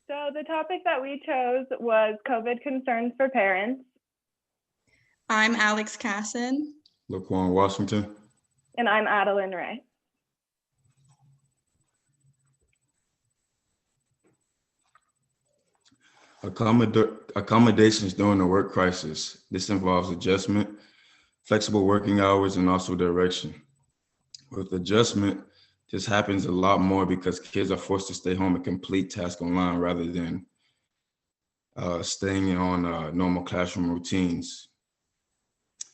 So the topic that we chose was COVID concerns for parents, I'm Alex Casson. Laquan Washington. and I'm Adeline Ray. Accommodations during the work crisis. This involves adjustment, flexible working hours, and also direction. With adjustment, this happens a lot more because kids are forced to stay home and complete tasks online rather than staying on normal classroom routines.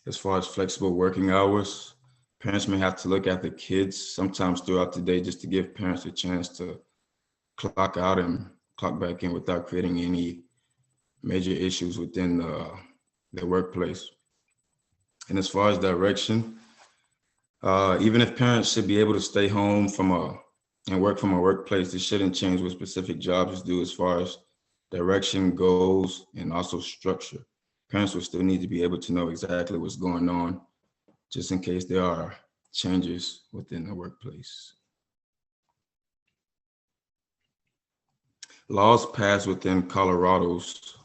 As far as flexible working hours, parents may have to look at the kids sometimes throughout the day just to give parents a chance to clock out and clock back in without creating any major issues within the workplace. And as far as direction, even if parents should be able to stay home and work from a workplace, this shouldn't change what specific jobs do as far as direction, goals, and also structure. Parents will still need to be able to know exactly what's going on, just in case there are changes within the workplace. Laws passed within Colorado's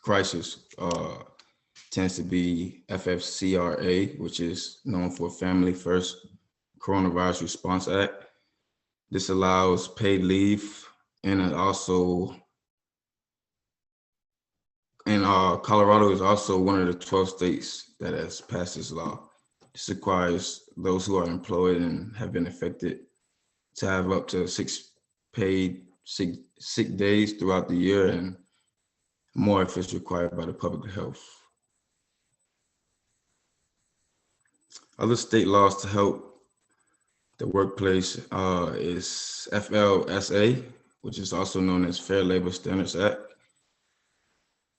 crisis tends to be FFCRA, which is known for Family First Coronavirus Response Act. This allows paid leave, and Colorado is also one of the 12 states that has passed this law. This requires those who are employed and have been affected to have up to 6 paid sick days throughout the year, and more if it's required by the public health. Other state laws to help the workplace is FLSA, which is also known as Fair Labor Standards Act.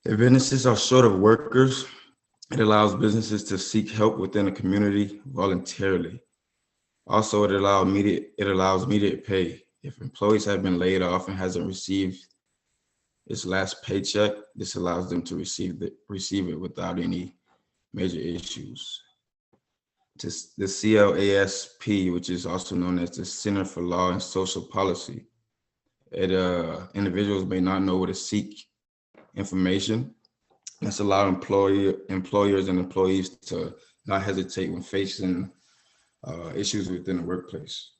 If businesses are short of workers, it allows businesses to seek help within the community voluntarily. Also, it allows immediate pay. If employees have been laid off and hasn't received its last paycheck, this allows them to receive it without any major issues. The CLASP, which is also known as the Center for Law and Social Policy, individuals may not know where to seek information. Let's allow employers and employees to not hesitate when facing issues within the workplace.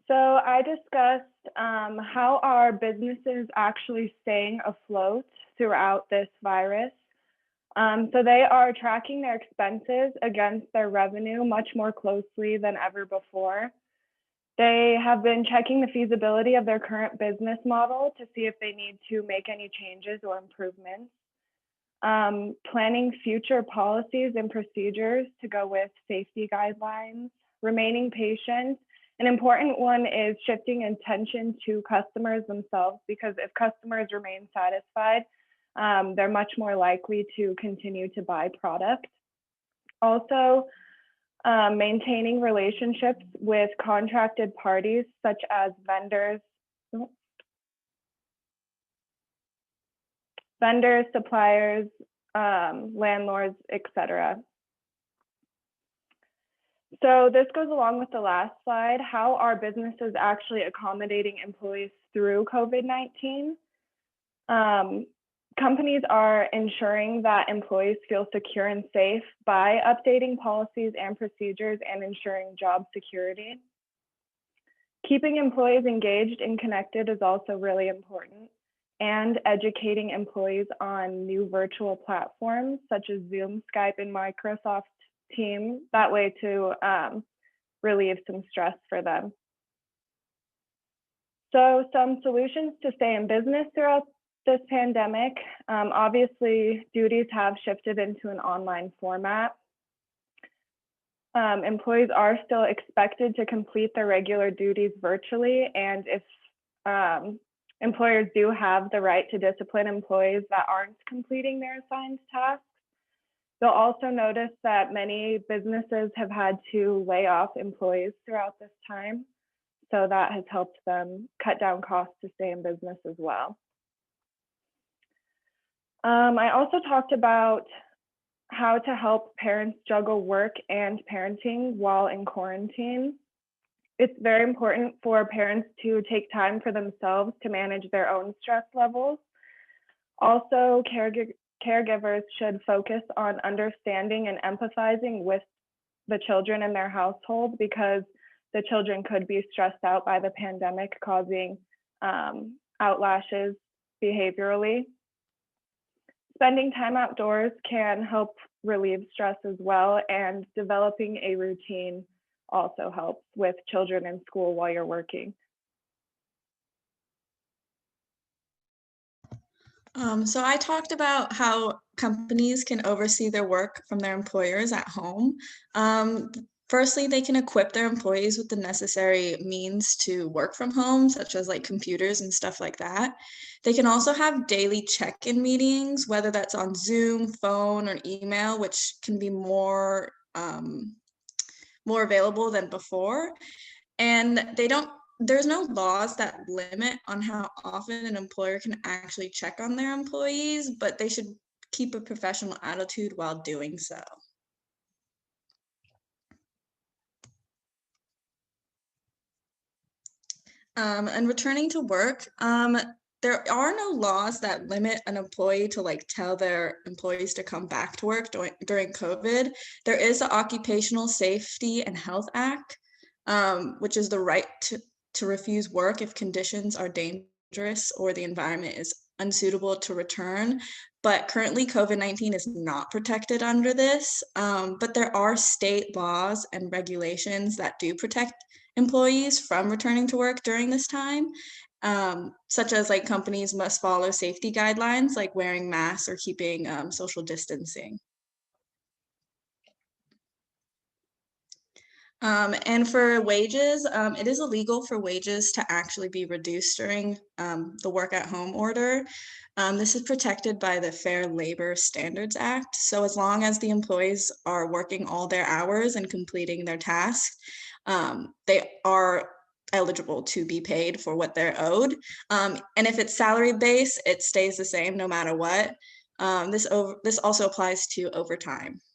So I discussed how are businesses actually staying afloat throughout this virus. So they are tracking their expenses against their revenue much more closely than ever before. They have been checking the feasibility of their current business model to see if they need to make any changes or improvements. Planning future policies and procedures to go with safety guidelines, remaining patient. An important one is shifting attention to customers themselves, because if customers remain satisfied, they're much more likely to continue to buy product. Also, maintaining relationships with contracted parties such as vendors, suppliers, landlords, etc. So this goes along with the last slide. How are businesses actually accommodating employees through COVID-19? Companies are ensuring that employees feel secure and safe by updating policies and procedures and ensuring job security. Keeping employees engaged and connected is also really important, and educating employees on new virtual platforms such as Zoom, Skype, and Microsoft Teams, that way to relieve some stress for them. So some solutions to stay in business throughout this pandemic. Obviously, duties have shifted into an online format. Employees are still expected to complete their regular duties virtually, and if employers do have the right to discipline employees that aren't completing their assigned tasks. You'll also notice that many businesses have had to lay off employees throughout this time, so that has helped them cut down costs to stay in business as well. I also talked about how to help parents juggle work and parenting while in quarantine. It's very important for parents to take time for themselves to manage their own stress levels. Also, caregivers should focus on understanding and empathizing with the children in their household because the children could be stressed out by the pandemic, causing outlashes behaviorally. Spending time outdoors can help relieve stress as well, and developing a routine also helps with children in school while you're working. So I talked about how companies can oversee their work from their employers at home. Firstly, they can equip their employees with the necessary means to work from home, such as like computers and stuff like that. They can also have daily check-in meetings, whether that's on Zoom, phone, or email, which can be more available than before. And there's no laws that limit on how often an employer can actually check on their employees, but they should keep a professional attitude while doing so. And returning to work, there are no laws that limit an employee to like tell their employees to come back to work during COVID. There is the Occupational Safety and Health Act, which is the right to refuse work if conditions are dangerous or the environment is unsuitable to return. But currently COVID-19 is not protected under this, but there are state laws and regulations that do protect employees from returning to work during this time, such as like companies must follow safety guidelines like wearing masks or keeping social distancing. And for wages, it is illegal for wages to actually be reduced during the work at home order. This is protected by the Fair Labor Standards Act. So as long as the employees are working all their hours and completing their tasks, they are eligible to be paid for what they're owed. And if it's salary based, it stays the same no matter what. This also applies to overtime.